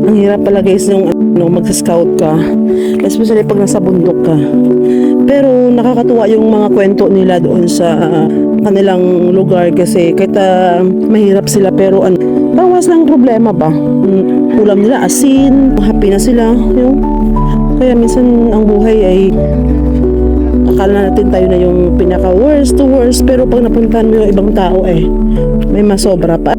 Ang hirap pala guys yung mag-scout ka, especially pag nasa bundok ka. Pero nakakatuwa yung mga kwento nila doon sa kanilang lugar kasi kahit mahirap sila pero bawas ng problema ba. Ulam nila asin, happy na sila. Kaya minsan ang buhay ay akala natin tayo na yung pinaka worst to worst, pero pag napuntahan mo yung ibang tao may masobra pa.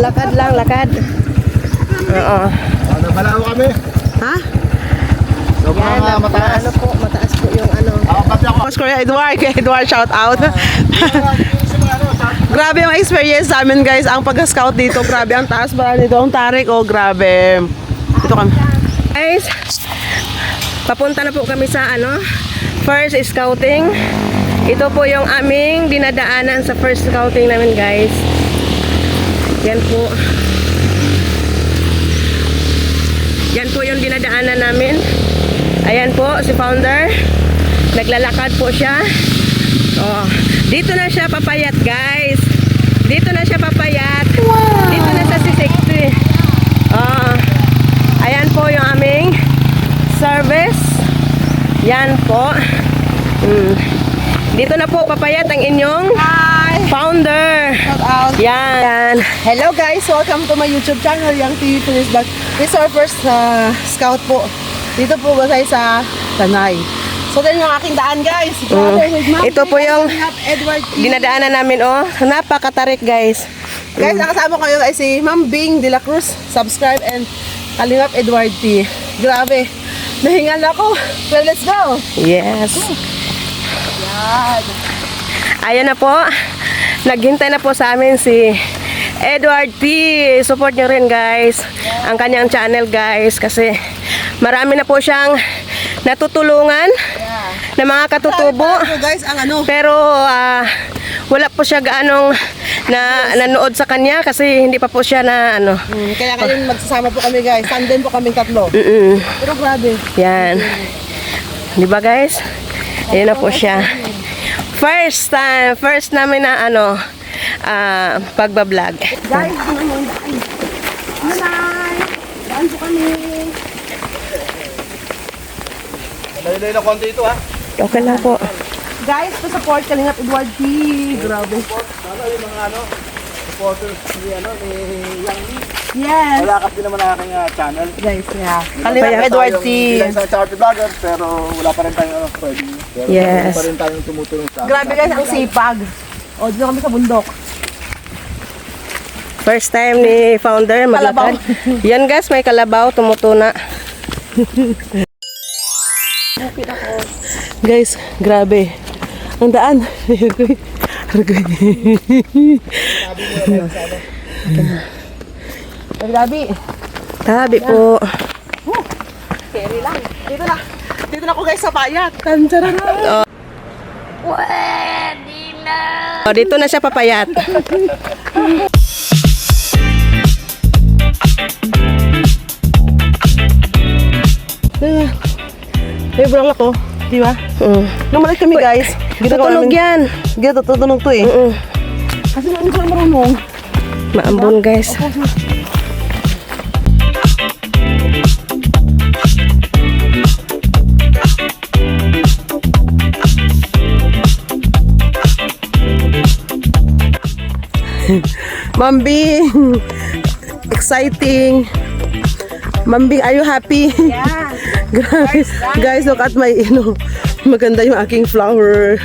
Lakad lang, lakad. Oo. Ano pala ako kami? Ha? Sobrang mataas. Ano po, mataas po yung ano. Pati ako. Mas Kuya Edward, kay Edward shout out. Grabe yung experience namin guys, ang pag-scout dito. Grabe ang taas pala dito, ang tarik. Oh, grabe. Dito kami. Guys, papunta na po kami sa first scouting. Ito po yung aming dinadaanan sa first scouting namin guys. Yan po. Yan po yung dinadaanan namin. Ayan po, si founder. Naglalakad po siya. Oh, dito na siya papayat, guys. Dito na siya papayat. Wow. Dito na sa C60. Oh, ayan po yung aming service. Yan po. Dito na po papayat ang inyong founder. Shout out. Yan. Hello guys, welcome to my YouTube channel, Young TV Police Vlog. This is our first scout po. Dito po ba tayo sa Tanay. So, then yung aking daan guys. Ito po yung Edward T. dinadaanan namin, oh. Napakatarik, guys. Guys, nakasama ko yun ay si Ma'am Bing de la Cruz. Subscribe and Kalingap Edward T. Grabe. Nahingal ako. Well, let's go. Yes. Yan. Ayan na po. Naghintay na po sa amin si Edward T. Support nyo rin, guys, ang kanyang channel, guys, kasi marami na po siyang natutulungan na mga katutubo. Guys, ang pero wala po siya gaanong nanood sa kanya kasi hindi pa po siya na kaya ngayon magsasama po kami guys. Tandem po kaming tatlo. Pero grabe. Yan. Di ba guys? Ayan na po siya. First namin na pagbablog. Guys, daan po kami. Dali-dali na konti ito ha. Okay lang po. Guys, pa-support Kalingap Edward T. Grabe. Sana yung mga supporters ni Young Lee. Yes. Wala din naman ang aking channel. Guys, yeah. Kalingap Edward T. Bilang sa charity vlogger pero wala pa rin tayong pwede. Pero Yes. pa rin tayong tumutulong sa Grabe guys, ang sipag. O, dito kami sa bundok. First time ni founder maglakad. Yan guys, may kalabaw tumutuna. Guys, grabe. Ang daan. Grabe. Tabi po. Carry lang. Dito na. Dito na ako guys sa payat. Tansaran na. Oh, dito na siya papayat. May bulang ako. Di ba? Nung malit kami guys. Tutunog yan. Tutunog to eh. Kasi hindi ko marunong. Maambon guys. Mambing! Exciting! Mambing, are you happy? Yeah. Guys, look at my, maganda yung aking flower.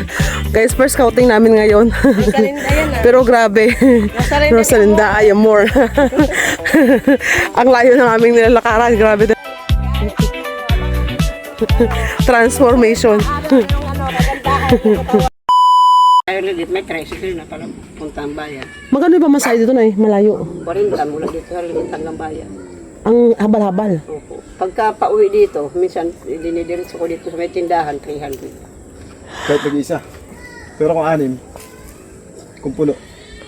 Guys, first scouting namin ngayon. Pero grabe. Rosalinda, I am more. Ang layo ng aming nilalakaran. Grabe. Transformation. May tricycle na pala puntang bayan. Magkano ba masaya dito na malayo? 40 mula dito sa Limit hanggang bayan. Ang habal-habal. Opo. Pagka pauwi dito, minsan dinidiretso ko dito sa may tindahan, 300. Kahit mag-isa. Pero kung 6, kung puno.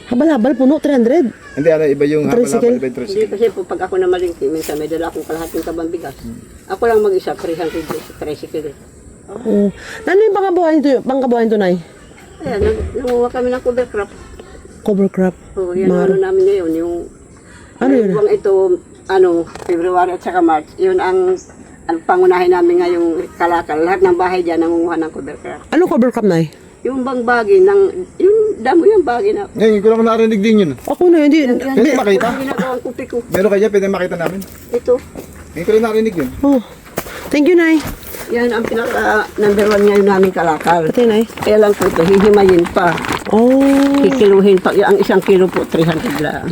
Habal-habal puno, 300. Hindi, iba yung Tricycle? iba yung Hindi kasi po pag ako na malingki, minsan may dala akong kalahating kabang bigas. Ako lang mag-isa, 300 sa tricycle. Oo. Ano yung pangkabuhayan to, Nay? Ayan, nanguha kami ng cover crop. Cover crop. Oo, yan ang ano namin ngayon, yung... Ano yun? Buwang ito, February at saka March, yun ang pangunahin namin ngayong kalakal. Lahat ng bahay dyan nangunguha ng cover crop. Anong cover crop, Nay? Yung bang bagi yung damo yung bagi na... Ngayon, ko lang narinig din yun. Ako na, hindi. Pwede makita. Ang ginagawang kupi ko. Meron kaya, pwede makita namin. Ito. Ngayon ko lang narinig yun. Oh. Thank you, Nay. Yan ang pinaka number 1 ngayon namin kalakal. Pati, Nay. Kaya lang po ito, hihimayin pa. Oh. Kikiluhin pa. Ang 1 kilo po, 300 lang.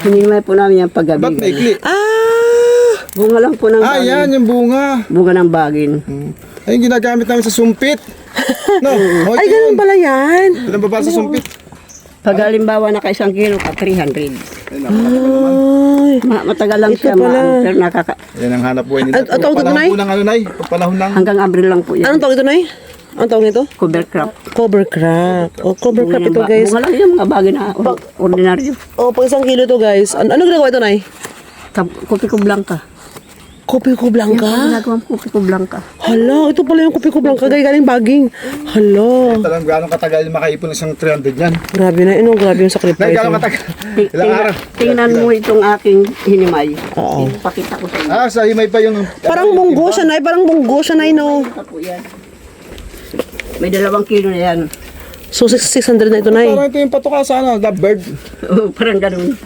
Hinimay po namin yan paggabi. Ba't maikli? Bunga lang po ng bagin. Yan, yung bunga. Bunga ng bagin. Ay, yung ginagamit namin sa sumpit. No, Ay, ganun pala yan. Ito nang baba sa sumpit. Pag halimbawa naka 1 kilo ka, 300. Ay. Matagal lang Ito siya, pala. pero Yan ang hanap buhay nila. At tawag ito, Nay? Panahon po ng ano, Nay? Panahon ng... hanggang Abril lang po yan. Anong tawag ito, Nay? Anong tawag ito? Cover crop. Cover crop. Oh, cover crop ito, guys. Bunga lang yung mga bagay na ordinaryo. Oh, pag 1 kilo to, guys. Ano ginagawa ito, Nay? Kopi ko blanca. Kopi ko Yan blanca. ang ginagawang kopi ko blanca. Hala, ito pala yung kopi ko blanca. Gaya galing baging. Hala. Talagang gano'ng katagal makaipon ng isang 300 yan. Grabe na. Grabe yung Nay, sacrifice. gano'ng katagal? Ilang araw? Tingnan mo itong aking hinimay. Oo. Pakita ko sa inyo. Sa himay pa yung... Parang munggo siya, Nay. Parang munggo siya, Nay, no? Ito po yan. May 2 kilo na yan. So, 600 na ito, Nay. Parang ito yung patuka sa ano, lovebird. Parang ganun.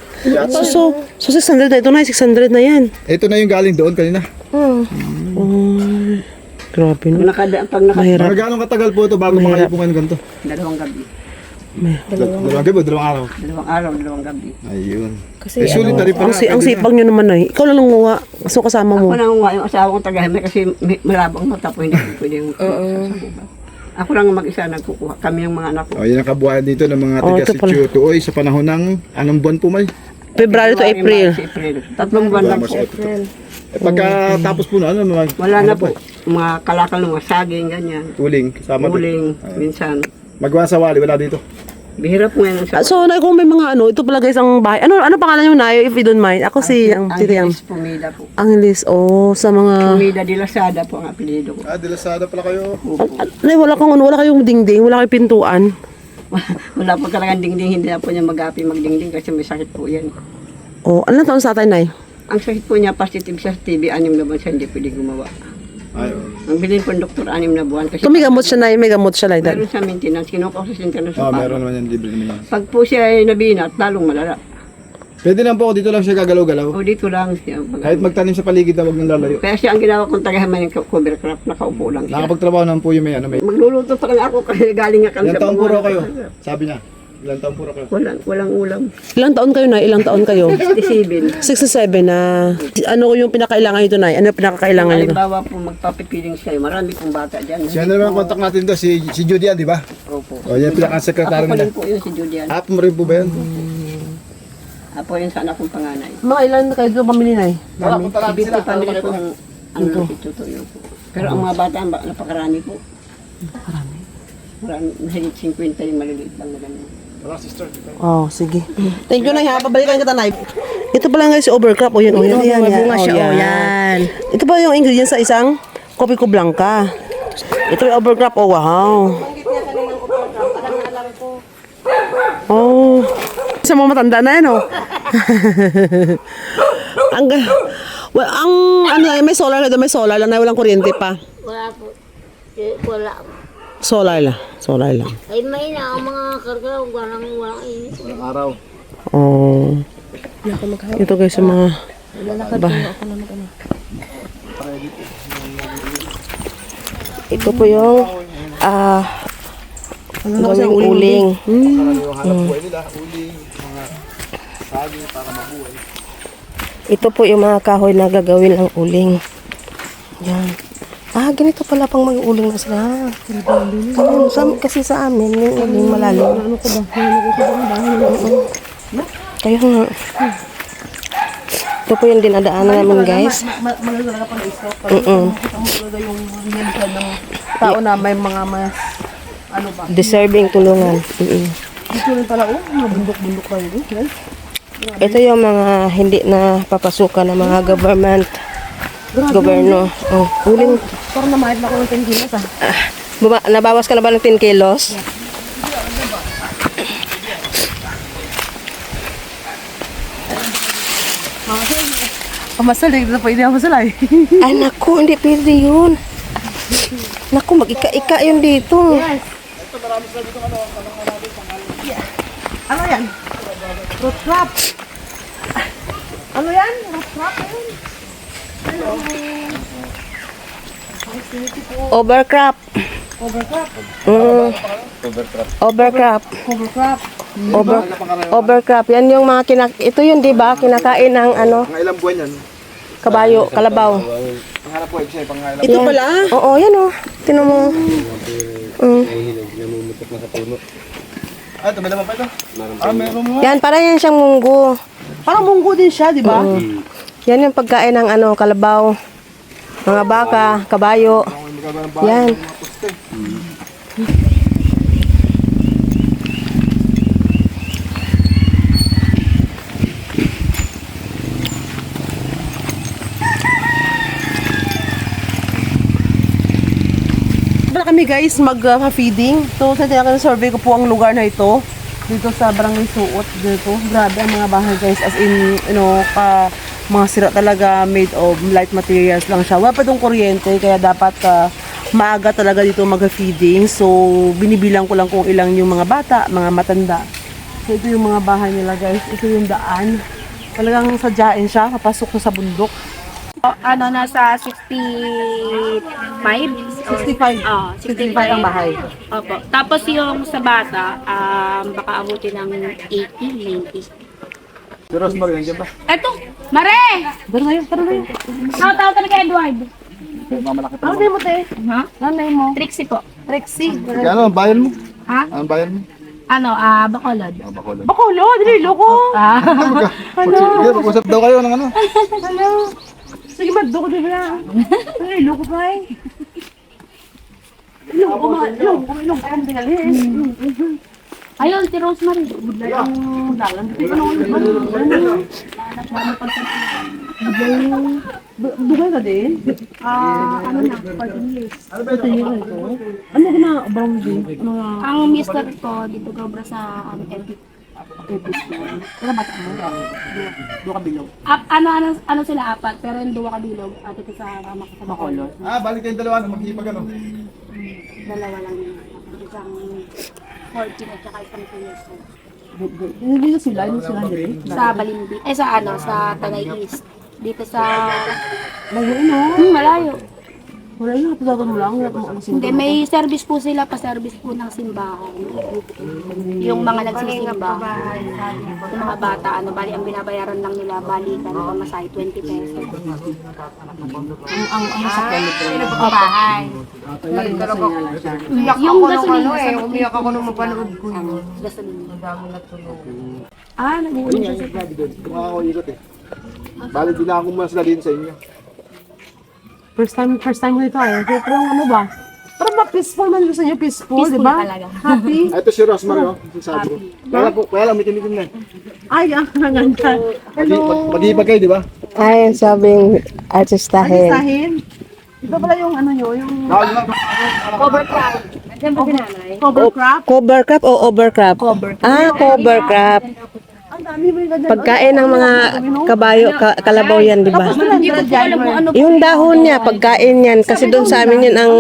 So 600 na ito, Nay. 600 na yan. Ito na yung galing doon kanina. Oh, grabe no. Pag naka Mahirap. Mga gano'ng katagal po ito bago makaipon kayo ng ganito? 2 gabi. Dalawang gabi o 2 araw? 2 araw, 2 gabi. Ayun. Kasi sulit na rin pala. Ang sipag nyo naman, Nay. Ikaw lang nanguha. So, kasama mo. Ako nangunguha yung asawa kong tagahimay kasi malabang mata po, hindi ko pwede yung ako lang ang mag-isa nagkukuha. Kami yung mga anak ko. Oh, yan ang kabuhayan dito ng mga Oh, taga ito pala. Sitio Tuoy sa panahon ng anong buwan po, May? February to April. March, April. 3 buwan lang po. Pagkatapos po na, ano naman? Wala na po. Mga kalakal, mga saging, ganyan. Uling, kasama doon. Uling, minsan. Magawa sa wali, wala dito. Bihira po ngayon sa... So, Nay, kung may mga ito pala guys ang bahay. Ano pangalan nyo, Nay, if you don't mind? Ako si, ang titiyang. Angeles Pumida po. Angelis, sa mga... Pumida de Lasada po ang apelido ko. Dilasada pala kayo. Nay, wala kayong dingding, wala kayong pintuan. Wala po talagang dingding, hindi na po niya mag-api magdingding kasi may sakit po yan. Ano taon sa atin, Nay? Ang sakit po niya, positive sa TB, 6 na buwan siya hindi pwede gumawa. Ayun. Ang bilhin po ng doktor, 6 na buwan. Kasi So, may gamot siya, Nay, may gamot siya like that. meron sa maintenance, kinukonsulta na sa Meron naman yan, libre naman yan. Pag po siya ay nabinat, talong malala. Pwede lang po, dito lang siya gagalaw-galaw. O dito lang siya. Kahit magtanim sa paligid na wag nang lalayo. Kaya siya ang ginawa kong tagahaman ng cover crop, nakaupo lang siya. Nakapagtrabaho naman po yung may ano, may... Magluluto pa lang ako kasi galing nga kami Ilang sa taon po raw Pangulo. kayo? Sabi niya. Ilang taon po raw kayo? Walang ulam. Ilang taon kayo, Nay? Ilang taon kayo? 67. 67 na. Ano yung pinakailangan nito, Nay? Ano yung pinakailangan nito? Halimbawa po magpapipilings kayo, marami pong bata dyan. Siya na naman ang contact natin doon, si Judy yan, di ba? Opo. O, yan pinaka-secretary Ako pa nila. rin po yun si Julian. Apo mo rin po ba yan? Ako yun sa anak kong panganay. Mga ilan kayo dito pamili, Nay? Si Bito family po ang ano itutuyo po. Pero ang mga bata, napakarami po. Marami, mahigit 50 yung maliliit lang na ganun. Wala, sister. Oh, sige. Thank you, Nay, ha. Pabalikan kita, Nay. Ito pala guys, si overcrop. O, yan. bunga siya, yan. Ito pa yung ingredients sa isang kopi ko blanca. Ito yung overcrop. Oh, wow. Oh. Sa mga matanda na yan, oh. ang ano, may solar na doon, may solar lang na walang kuryente pa. Wala po. Wala. Solar lang. Ay, may na ang mga karga. Walang init. Walang araw. Oh. Ito guys, yung mga ito po yung gawing uling. Yung hanap buhay nila, uling, mga saging para mabuhay. Ito po yung mga kahoy na gagawin ang uling. Yan. Ah, ganito pala pang mag-uling na sila. Ayun, kasi sa amin, yung uling malalim. Ano ko ba? Ano ko ba? Bahay Kaya nga. Ito po yung dinadaanan namin, guys. Maganda talaga pang iso. Makita mo talaga yung realidad ng tao na may mga mas, ano ba? Deserving tulungan. Dito rin pala, mga bundok-bundok kayo. Guys. Ito yung mga hindi na papasukan ng mga government. Gobyerno. Oh, uling. Parang namahit na ako ng 10 kilos Nabawas ka na ba ng 10 kilos? Pamasalig, dito pwede ako masalay. Ay, naku, hindi pwede yun. Naku, mag-ika-ika yun dito. Ano yan? Root crop. Ano yan? Root crop yun. Overcrop. Overcrop. Overcrop. Overcrop. Overcrop. Yan yung mga ito yun, di ba? Kinakain ng ano, Mga ilang buwan yan. kabayo, kalabaw. Panghanap po, siya, panghanap. Ito pala. Oo, yan o. Tinan mo. Ah, ito, may laman pa ito. Ah, meron mo. Yan, parang yan siyang munggo. Parang munggo din siya, di ba? Yan yung pagkain ng ano, kalabaw. Mga baka, kabayo. Yan. Wala kami guys mag-feeding. So sa survey ko po ang lugar na ito. Dito sa Barangay Suot dito. Grabe ang mga bahay guys, as in mga sira talaga, made of light materials lang siya. Wala pa itong kuryente kaya dapat maaga talaga dito mag-feeding. So binibilang ko lang kung ilang yung mga bata, mga matanda. So ito yung mga bahay nila guys. Ito yung daan. Talagang sadyain siya, papasok na sa bundok. Ano, nasa 65? 65. 65 ang bahay. Opo. Tapos yung sa bata, baka abutin ng 80, 90. Si Rosemary, nandiyan ba? Eto! Mare! Pero ngayon, Tawag ka na kay Edward. Mamalaki pa. ano din mo te? Ha? Nanay mo? Trixie po. Trixie. Ano, ang bayan mo? Ha? Ang bayan mo? Ano, Bacolod. Ah, Bacolod. Bakulo, dili loko. Sige, mag-usap daw kayo ng ano. Hello. Sige, maddo ko din na. Dili loko pa eh. Loko ma, loko ang dinalhin. Ayun, si Rosemary. Ang dalan. Dito ka naman. Dugay ka din? Ano na, 14 years. Ito yun ito. Ano ka na, Bromsy? Ano na? Ang mister ko, dito gobra sa Epic. Wala bata mo? Doon ka bilog. Ano sila, apat. Pero yung duwa kabilog. At ito sa mama ko sa Bacolod. Ah, balik kayong dalawa na maghihipag ano. Dalawa lang yun. Isang 14 at saka isang 2 years old. Dito sila, dito sila din. Sa Balindi. Sa Tanay East. Dito sa... Malayo no? malayo. Wala yun, napagatan mo lang. Wala mo ano Hindi, may service po sila, pa-service po ng simbahan. Yung mga nagsisimba, yung mga bata, bali ang binabayaran lang nila, bali ka na pamasahe, 20 pesos. ang sakyan nito. Bahay. Yung gasolina, Umiyak ako nung mapanood ko yun. gasolina. Yun nga, yung grabe doon. Kung ako ikot eh. Balik din ako muna sila din sa inyo. First time ko dito eh. So, parang ano ba? Parang peaceful man gusto niyo, peaceful, di Peaceful ba? talaga. Happy. Ah, ito si Rosemary, oh. Sabi ko. Kaya lang, mitin-mitin na eh. Ay, ang ganda. Maghihipag kayo, di ba? Ay, sabing artistahin. Sahin. Ito pala yung ano nyo, yung Cover crop. Nandiyan ba si nanay? cover crop. Cover crop o overcrop? Cover crop. Ang dami mo yung ganda. Pagkain ng mga kabayo, kalabaw yan, di ba? Hindi ko po alam kung ano Yung dahon niya, pagkain yan. Kasi doon sa amin yun ang,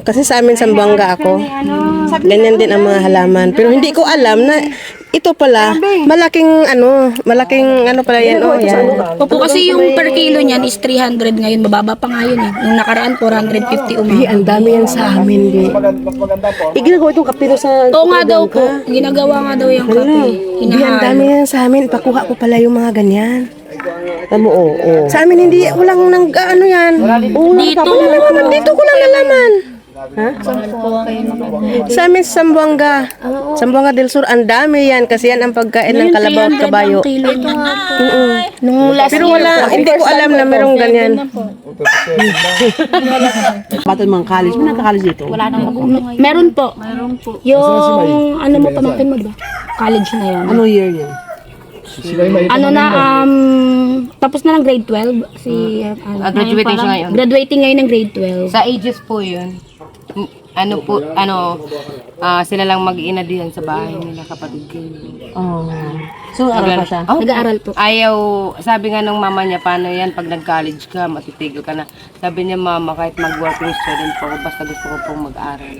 kasi sa amin sa Buanga ako. Ganyan din ang mga halaman. Pero hindi ko alam na ito pala, malaking pala yan. Oh, yan. Opo, kasi yung per kilo niyan is 300 ngayon. Mababa pa nga yun eh. Nung nakaraan, 450 umabot. Ang dami yan sa amin, di. Mas maganda po. Iginagawa itong kapilo sa... Oo nga daw po. Ginagawa nga daw yung kape. Ang dami yan sa amin. Pakuha ko pala yung mga ganyan. Tamo, oo. Sa amin hindi, walang nang ano yan. Dito. Dito ko lang nalaman. Sa amin sa Zamboanga. Zamboanga del Sur, ang dami yan kasi yan ang pagkain ng kalabaw at kabayo. Nung last Pero year wala, po, hindi ko alam na merong ganyan. Bata yung mga college. May nagka-college dito. wala nang Meron po. Yung ano mo, pamangkin mo ba? College na yan. Ano year niya? Ano na, tapos na ng grade 12. Graduating siya ngayon. Graduating ngayon ng grade 12. Sa ages po yun. Sila lang mag-iina diyan sa bahay nila kapatid ko. Oh. So, aral pa siya? Oh, Nag-aaral po. ayaw, sabi nga nung mama niya, paano yan, pag nag-college ka, matitigil ka na. Sabi niya, mama, kahit mag-working student po ako, basta gusto ko pong mag-aral.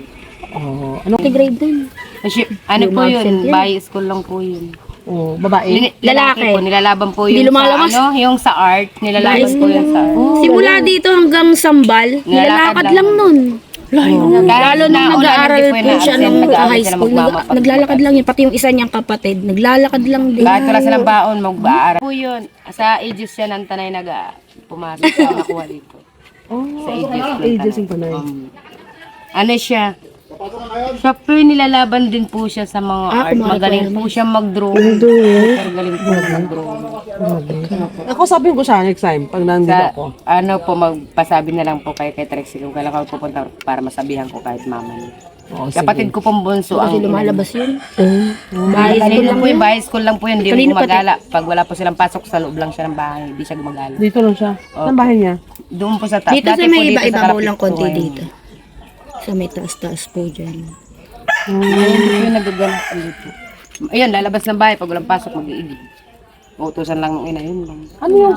Oh. Ano? Grade din. Kasi, ano po yun, by school lang po yun. Oh, babae? Lalaki po, nilalaban po Hindi yun lumalabas. sa, yung sa art, nilalaban po yun sa art. Simula dito hanggang Sambal, nilalakad lang nun. Lalo nung nag-aaral po siya nung high school, naglalakad lang yun. Pati yung isa niyang kapatid, naglalakad lang din. Kahit wala silang baon, mag-aaral. Po yun, sa ages yan, ang tanay pumasok siya, nakuha dito. Sa ages ng tanay. Ano siya? Siya po yung nilalaban din po siya sa mga art. Magaling po siya mag-drawing. Magaling po mag-drawing. Ako sabihin ko siya next time pag nandito ako. Ano po, magpasabi na lang po kay Trixie kung kailan ako pupunta para masabihan ko kahit mama niya. Kapatid ko pong bunso ang Lumalabas yun. bahay school lang po yun, hindi mo gumagala. Pag wala po silang pasok, sa loob lang siya ng bahay, hindi siya gumagala. Dito lang siya. Saan bahay niya? Doon po sa taas. Dito sa Dati po may dito sa iba-iba mo Kalapit lang po, konti ayun. dito. Sa may taas-taas po dyan. Ayun, yung nagagala dito. Ayun, lalabas ng bahay, pag walang pasok, mag-iigib. Utusan lang ng ina, yun lang. Ano yung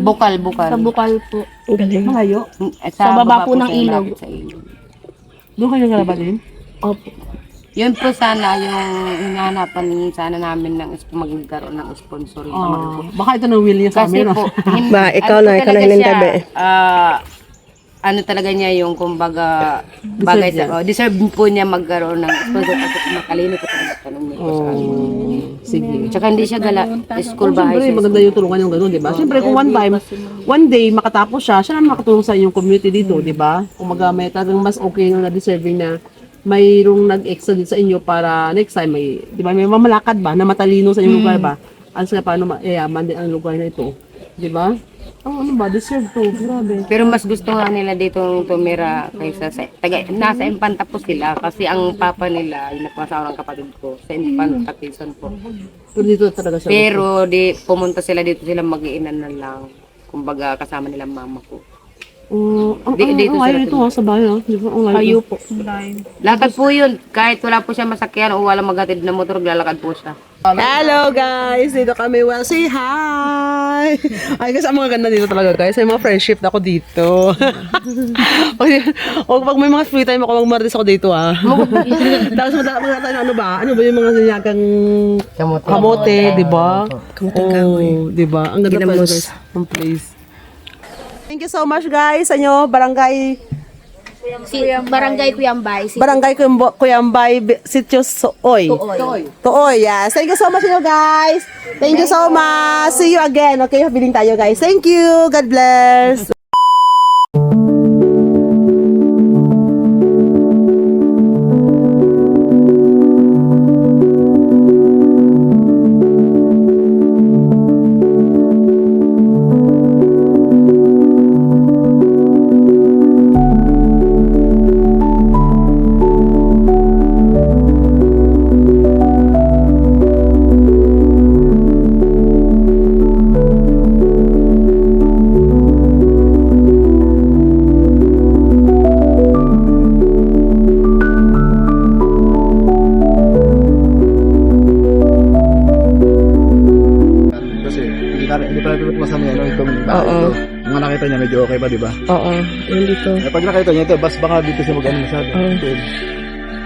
Bukal. Sa Bukal po. malayo? Sa baba po ng siya, ilog. malapit sa ilog. Doon kayo nagkalabatin? Opo. Yun po sana yung hinahanapan sana namin ng magkaroon ng sponsor. Baka ito na will niya sa Kasi amin. po, Ba, ikaw na, ikaw na hinintabi. Ano talaga niya yung kumbaga bagay sa deserve po niya magkaroon ng sponsor kasi makalino ko talaga tanong niya po sa kanya. Sige. Tsaka hindi siya gala school bahay Siyempre, siya. maganda yung tulungan yung gano'n, di ba? Siyempre, kung one day, makatapos siya naman makatulong sa inyong community dito, di ba? Kung may talagang mas okay na deserving na mayroong nag-extra din sa inyo para next time may, di ba, may mamalakad ba na matalino sa inyong lugar ba? Ano sila paano mayaman din ang lugar na ito, di ba? Oh, ano ba? Deserve to. Grabe. Pero mas gusto nga nila dito tumira kaysa sa nasa Infanta po sila kasi ang papa nila yung nagpasawa ng kapatid ko sa Infanta Quezon po. Pero dito talaga siya. Pero pumunta sila dito sila mag-iinan na lang. Kumbaga kasama nila mama ko. Dito sila ito sa bahay, ha? Di ba? Ang layo po. Lakad po yun. Kahit wala po siya masakyan o wala maghatid na motor, lalakad po siya. Hello guys! Dito kami. Well, say hi! Ay, kasi ang mga ganda dito talaga guys. May mga friendship na ako dito. O pag may mga free time ako, magmarites ako dito ah. Tapos magkata tayo ano ba? Ano ba yung mga sinyagang kamote, di ba? Oh, di ba? Ang ganda pala guys. Ang place. Thank you so much guys sa inyo, Barangay Kuyambay. Kuyambay, Sitio Tuoy. Tuoy, yes. Thank you so much inyo guys. Thank you so much. See you again. Okay, habiling tayo guys. Thank you. God bless. Kasi hindi pa natin masama yan, itong bahay ito. Mga nakita niya, medyo okay pa, di ba? Oo, yun dito. Pag nakita niya ito, baka dito siya mag-ano masyado.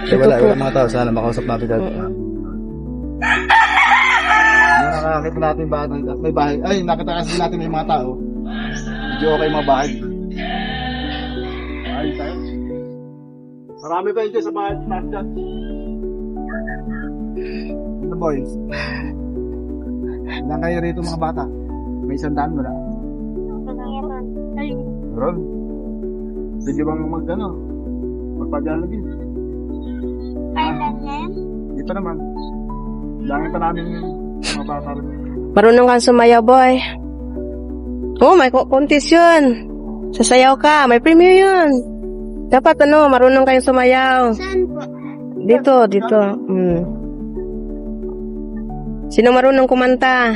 Kaya wala mga tao, sana makausap natin dati. Nakakita natin ba, may bahay, ay nakita kasi natin may mga tao. Medyo okay mga bahay. Ayun tayo. Marami pa yun sa bahay, Snapchat. The boys. Ilan kayo rito mga bata? May 100 wala. Meron. Pwede bang magpa-Jollibee? Dito naman. Langit pa namin yung mga bata rin. Marunong kang sumayaw, boy. Oh, may contest yun. Sasayaw ka, may premium yun. Dapat marunong kayong sumayaw. Saan po? Dito. Sino marunong kumanta?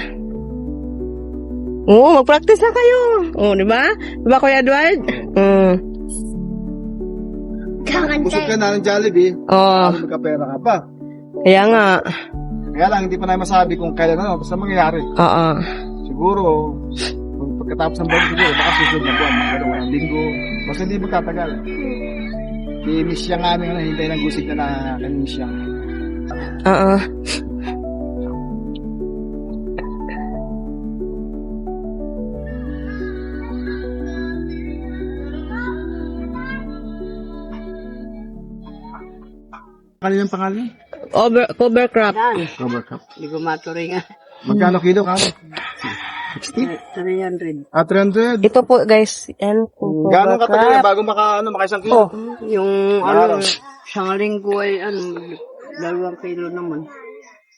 Oo, mag-practice na kayo. Oo, di ba? Di ba, Kuya Edward? Busog ka na ng Jollibee. Oo, Magkapera ka pa. kaya nga. Kaya lang, hindi pa namin masabi kung kailan basta mangyayari. Oo. Siguro, kung pagkatapos ng buwan siguro, baka susunod na buwan, mga dalawang linggo. Basta hindi magtatagal. I-miss siya nga namin, hintay ng gusig na miss siya. Oo. Kanilang pangalan? Cover crop. Cover cup. Hindi ko maturing. Magkano kilo ka? 300. 300. Ito po, guys. Yan po. Gano'ng cover katagal crop. bago maka isang kilo? Yung Araw. isang linggo ay 2 kilo naman.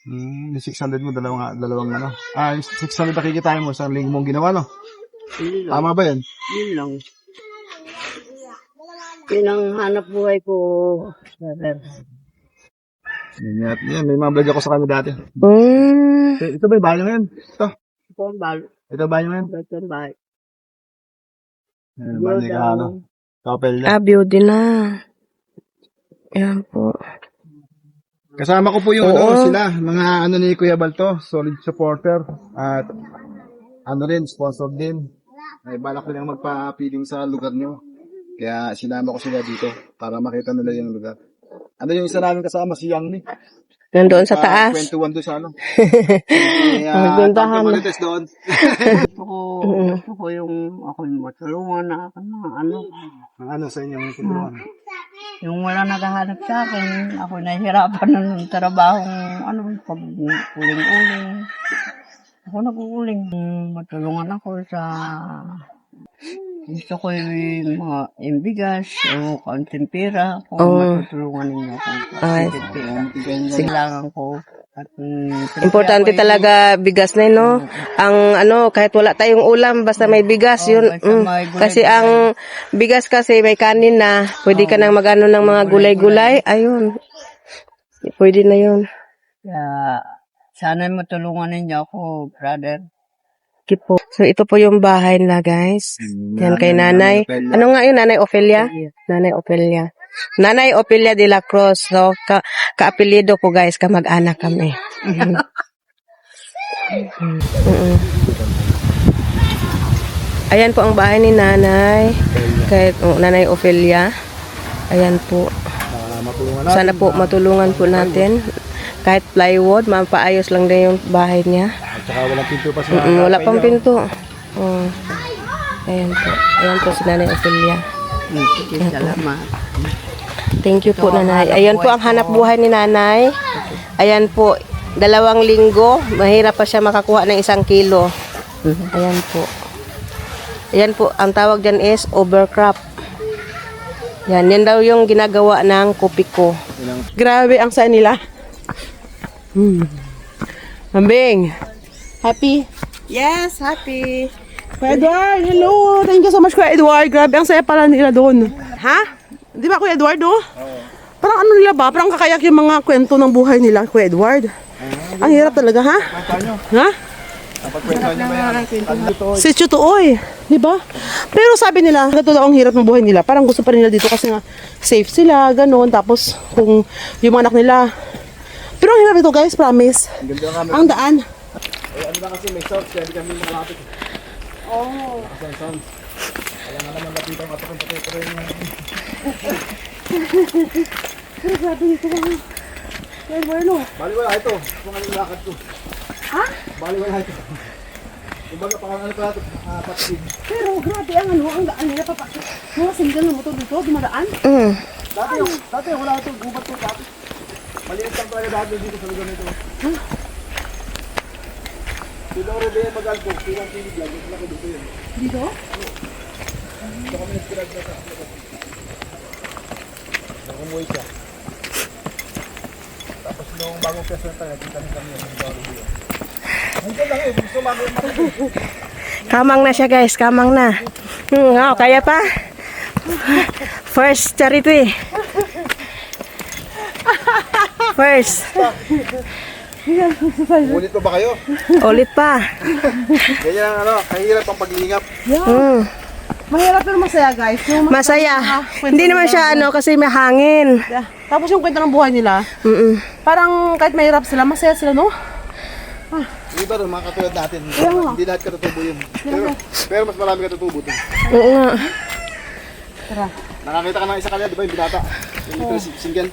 Yung 600 mo, dalawang 600 nakikita mo sa linggo mong ginawa, no? Yun lang. Tama ba yan? Yun lang. Yun ang hanap buhay ko. Yan, may mga vlog ako sa kanya dati. Mm. Ito ba yung bahay ngayon? Ito ang balo. Ito bahay ngayon? Ito ang bahay. Bahay ni Kahano. Kapel niya. Beauty na. Yan po. Kasama ko po yung sila, mga ni Kuya Balto, solid supporter. At rin, sponsor din. Ay, balak nilang magpa-feeding sa lugar nyo. Kaya sinama ko sila dito para makita nila yung lugar. Ano yung isa namin kasama, si Yang Ni. Nandoon sa taas. 21 doon sa Magpuntahan na. doon. Gusto ko yung ako yung matulungan na Ano sa inyo yung tulungan? yung wala naghahanap sa akin. Ako nahihirapan ng trabahong pag-uling-uling. Ako nag-uuling. Matulungan ako sa gusto ko yung mga imbigas o kaunting pera kung matutulungan ninyo ako. Kailangan ko. At, Importante talaga bigas na no. Ang kahit wala tayong ulam basta may bigas yun. basta may gulay-gulay. Kasi ang bigas kasi may kanin na. Pwede ka nang magano ng mga gulay-gulay. Ayun. Pwede na yun. kaya sana matulungan ninyo ako, brother. Po. So ito po yung bahay nila guys. Yan kay nanay. Ano nga yun? Nanay Ofelia? Nanay Ofelia. Nanay Ofelia de la Cruz. So kaapelyido ko guys. Kamag-anak kami. Ayan po ang bahay ni nanay. Kahit nanay Ofelia. Ayan po. Sana po matulungan po natin. Kahit plywood, mapaayos lang din yung bahay niya. At saka walang pinto pa sa Wala pang pinto. Oh. Ayan po. Ayan po si Nanay Ofelia. Salamat. Thank you po, Nanay. Ayan po ang hanap buhay ni Nanay. Ayan po. 2 linggo. Mahirap pa siya makakuha ng 1 kilo. Ayan po. Ayan po. Ang tawag dyan is overcrop. Yan. Yan daw yung ginagawa ng kopiko. Grabe ang saan nila. Ambing. Happy? Yes, happy. Kuya Edward, hello. Thank you so much, Kuya Edward. Grabe, ang saya pala nila doon. Ha? Di ba, Kuya Edward, no? Parang ano nila ba? Parang kakayak yung mga kwento ng buhay nila, Kuya Edward. Ang hirap talaga, ha? Ha? Si Chutuoy, di ba? Pero sabi nila, ito daw ang hirap ng buhay nila. Parang gusto pa rin nila dito kasi nga safe sila, gano'n. Tapos, kung yung mga anak nila. Pero ang hirap ito, guys, promise. Ang daan. Ano na kasi may sounds, kaya di kami malapit. Oh. Kasi sounds. Kaya nga naman lapit ang atakang patay niya. Pero grabe dito lang. Kuya Edward, no? Bali wala ito. Kung anong lakad ko. Ha? Bali wala ito. Kumbaga pangalan pala ito, patigin. Pero grabe ang daan nila papakit. Mga single na motor dito, dumadaan. Dati wala ito, gubat ko dati. Maliit lang talaga dati dito sa lugar nito. Kamang na siya guys, kamang na. Kaya pa. First charity. First. Ulit pa ba kayo? Ulit pa. Ganyan ang ano, kahirap ang paglingap. Mm. Mahirap pero masaya guys. Yung Masaya. Hindi naman siya kasi may hangin. Tapos yung kwento ng buhay nila, parang kahit mahirap sila, masaya sila, no? Yung iba rin, mga katulad natin. Hindi lahat katutubo yun. Pero mas marami katutubo dun. Oo nga. Nakakita ka ng isa kanila, di ba yung binata? Yung single.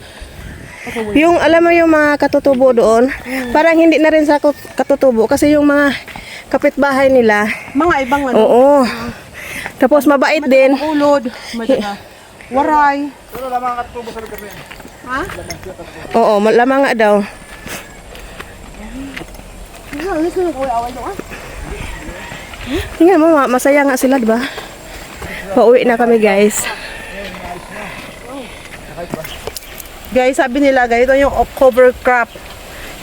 Yung alam mo yung mga katutubo doon, parang hindi na rin sa katutubo kasi yung mga kapitbahay nila, Mga ibang ano, oo. Tapos mabait din. ulod, waray. Pero lamang ang katutubo sa lugar na yan. Oo, lamang nga daw. Tingnan mo, masaya nga sila, di ba? Pauwi na kami, guys. Guys, sabi nila guys, ito yung cover crop.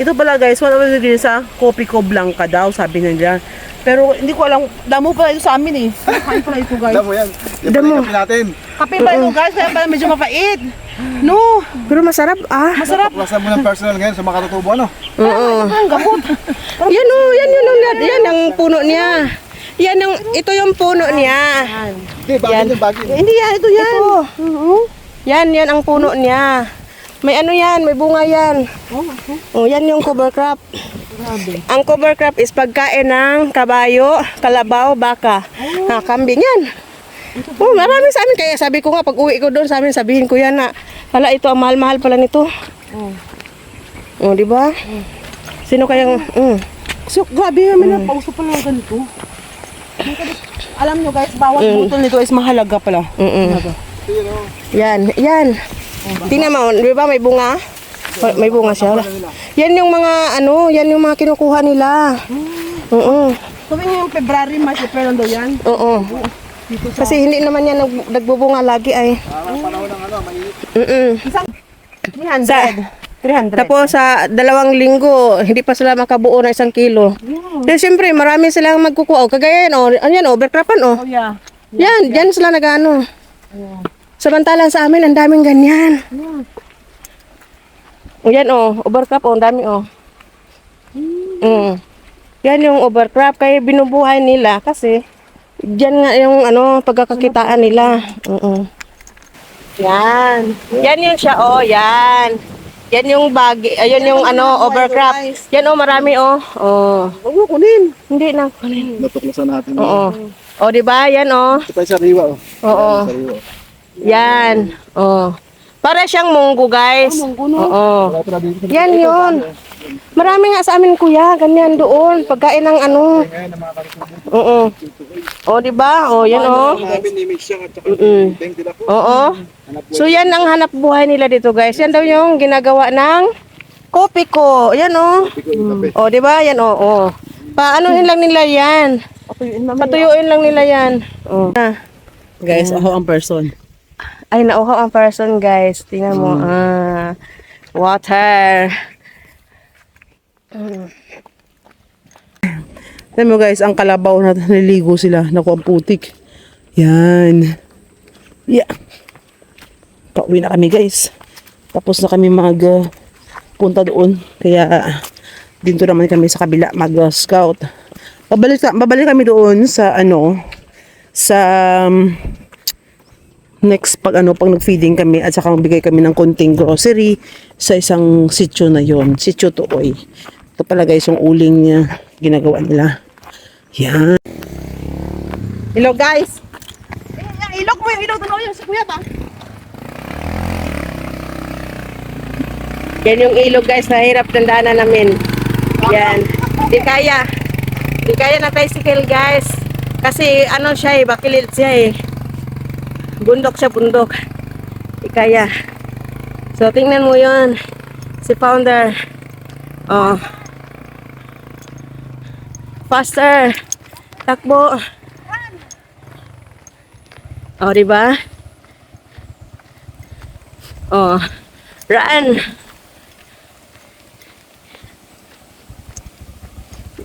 Ito pala guys, one of the ingredients sa kopi ko blanca daw, sabi nila. Pero hindi ko alam, damo pala ito sa amin eh. Kain pala ito guys. Damo yan. Yan pala yung kape natin. Kape pala ito guys, kaya pala medyo mapait. No, Pero masarap, ah. masarap. Tuklasan mo ng personal ngayon sa mga katutubo, ano? Oo. Ang gamot. Yan o, yan ang puno niya. Ito yung puno niya. Hindi, bagay yung bagay. Hindi yan, ito yan. Yan ang puno niya. May ano yan, may bunga yan. Oh, yan yung cover crop. Ang cover crop is pagkain ng kabayo, kalabaw, baka. Kambing yan. Oh, marami sa amin. Kaya sabi ko nga, pag uwi ko doon sa amin, sabihin ko yan na, hala, ito ang mahal-mahal pala nito. Oh, di ba? Sino kayang, So, grabe naman na pauso pala ng ganito. Alam nyo guys, bawat butol nito is mahalaga pala. Yan. Tingnan mo, di ba may bunga? May bunga siya. Yan yung mga yan yung mga kinukuha nila. Oo. Sabi nyo yung February, March, April daw yan. Oo. Kasi hindi naman yan nagbubunga lagi ay. Parang panahon ng ano, mainit. 300. Tapos sa 2 linggo, hindi pa sila makabuo ng 1 kilo. Then siyempre, marami silang magkukuha. Kagaya yan, overcropan Oh yeah. Yan sila nag-ano. Samantalang sa amin, ang daming ganyan. Yan overcrop ang dami Yan yung overcrop, kaya binubuhay nila kasi diyan nga yung pagkakakitaan nila. Yan. Yan yung siya, yan. Yan yung bagi, ayun yung overcrop. Yan marami Huwag mo kunin. Hindi na kunin. Natuklasan natin. O di ba? Yan Ito pa yung sariwa, oh. Oo. Sariwa. Yan. Para siyang munggo, guys. Oo. Wala pa dito. Yan yun. Marami nga sa amin, kuya. Ganyan doon. Pagkain ng Oo. O, di ba? O, yan Namin image siya at saka beng nila po. Oo. So, yan ang hanap buhay nila dito, guys. Yan daw yung ginagawa ng kopi ko. Yan, O, di ba? Yan, Paanohin lang nila yan. Patuyuin lang nila yan. Guys, ako ang person. Ay, nauhaw ang person, guys. Tingnan mo. Water. Tignan mo guys, ang kalabaw na naliligo sila. Naku, ang putik. Yan. Yeah. Pauwi na kami guys. Tapos na kami punta doon. Kaya dito naman kami sa kabila mag-scout. Babalik kami doon sa sa next pag nag-feeding kami at saka magbigay kami ng konting grocery sa isang sitio na yon, sitio Tuoy. Ito pala guys yung uling niya ginagawa nila. Yan. Hello guys. Ilog mo yung ilog doon yung si kuya ba? Yan yung ilog, guys. Nahirap tandaanan namin. Yan. Di kaya na tricycle, guys. Kasi siya bakilid siya Bundok siya, bundok. Di kaya. So, tingnan mo yun. Si founder. Faster. Takbo. O, diba? O, run.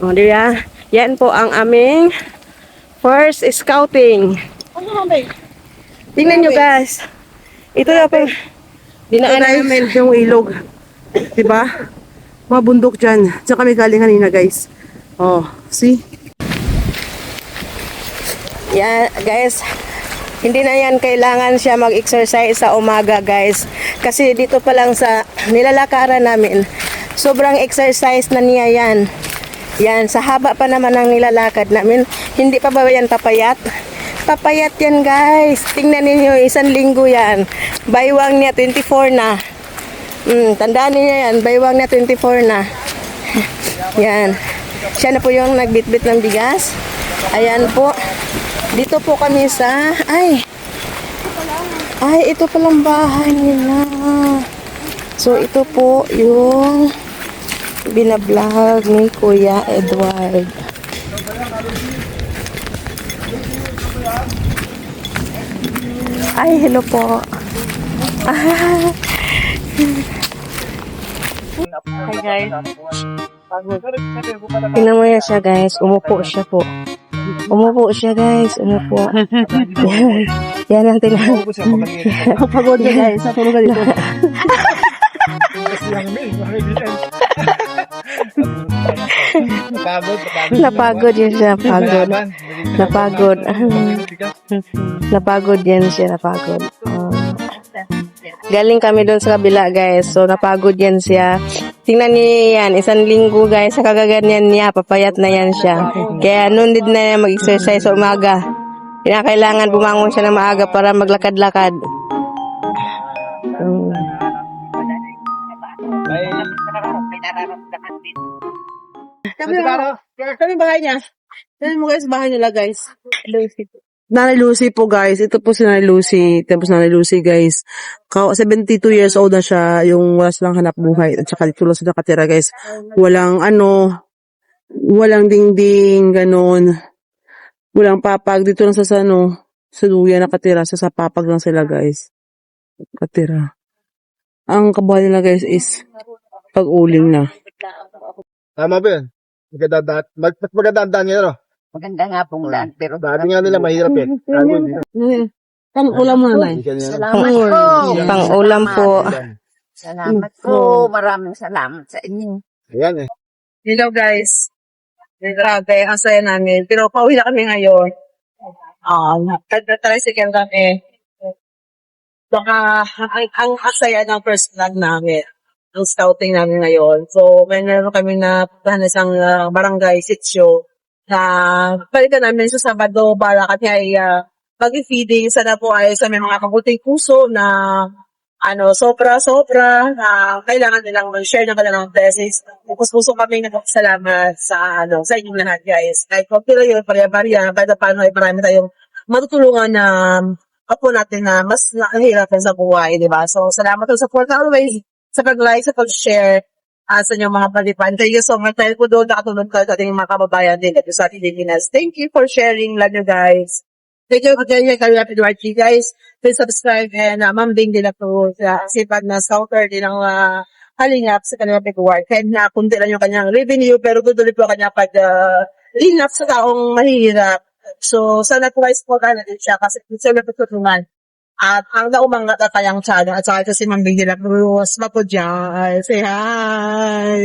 O, diba? Yan po ang aming first scouting. Tingnan nyo guys. Ito na po. Dinaanan namin yung ilog. Diba? Mga bundok dyan. Diyan kami galing kanina guys. Oh, see? Yan guys. Hindi na yan kailangan siya mag-exercise sa umaga guys. Kasi dito pa lang sa nilalakaran namin, sobrang exercise na niya yan. Yan, sa haba pa naman ng nilalakad namin. Hindi pa ba yan papayat? Papayat yan guys. Tingnan ninyo, 1 linggo yan. Baywang niya 24 na. Tandaan niyo yan, baywang niya 24 na. Yan. Siya na po yung nagbitbit ng bigas. Ayan po. Dito po kami sa... Ay, ito palang bahay nila. So, ito po yung binablog ni Kuya Edward. Ay, hello po. Hi guys. Tingnan mo yan siya guys. Umupo siya po. Umupo siya guys. Umupo. Yan ang tingnan. Pagod na guys. Sa tulog ka dito. Napagod yun siya. Napagod. Napagod yan siya. Napagod. Galing kami doon sa kabila guys. So napagod yan siya. Tingnan niyo yan. 1 linggo guys. Sa kagaganyan niya. Papayat na yan siya. Kaya noon din na niya mag-exercise sa umaga. Kailangan bumangon siya ng maaga para maglakad-lakad. Kami bahay niya. Tignan mo guys, bahay nila guys. Nanay Lucy po guys. Ito po si Nanay Lucy. Tapos Nanay Lucy guys. 72 years old na siya. Yung wala silang hanap buhay. At saka dito lang sila nakatira guys. Walang walang dingding, ganon. Walang papag. Dito lang sa Duya nakatira. Sa papag lang sila guys. Nakatira. Ang kabuhay nila guys is pag-uling na. Tama ba yun? Mas magandaan nyo, no? Maganda nga pong land, pero Dati nga nila mahirap eh. Pang-ulam mo na. salamat po. Pang-ulam po. Salamat po. Maraming salamat sa inyo. Ayan eh. Hello guys. Grabe, ang saya namin. Pero pauwi na kami ngayon. Tricycle kami. Baka ang asaya ng first vlog namin. Ang scouting namin ngayon. So, meron kami na puntahan na isang barangay sitio na balikan namin sa Sabado para kami ay mag-feeding. Sana po ay sa may mga kabuting puso na sobra-sobra na kailangan nilang mag-share ng kanilang blessings. Puso kami nagpapasalamat sa inyong lahat guys. Kahit kung pila yun, pariya-pariya, kahit paano ay marami tayong matutulungan na kapo natin na mas nakahirapan sa buhay, di ba? So, salamat sa support always, sa pag-like, sa pag-share, sa inyong mga palipan. Thank you so much. Dahil po doon nakatulong ka sa ating mga kababayan din dito sa ating Pilipinas. Thank you for sharing. Love you guys. Thank you again, Kuya Edward guys. Please subscribe and Ma'am Ding din ako sa sipag na scouter din ang halingap sa kanyang pag-work. Kahit na kundi lang yung kanyang revenue, pero tutuloy po kanya pag-linap sa taong mahirap. So, sana po guys po natin siya kasi siya na pagtutulungan. At ang naumang natayang channel at saka kasi Ma'am Ding din ako. Mas mapo dyan. Say hi!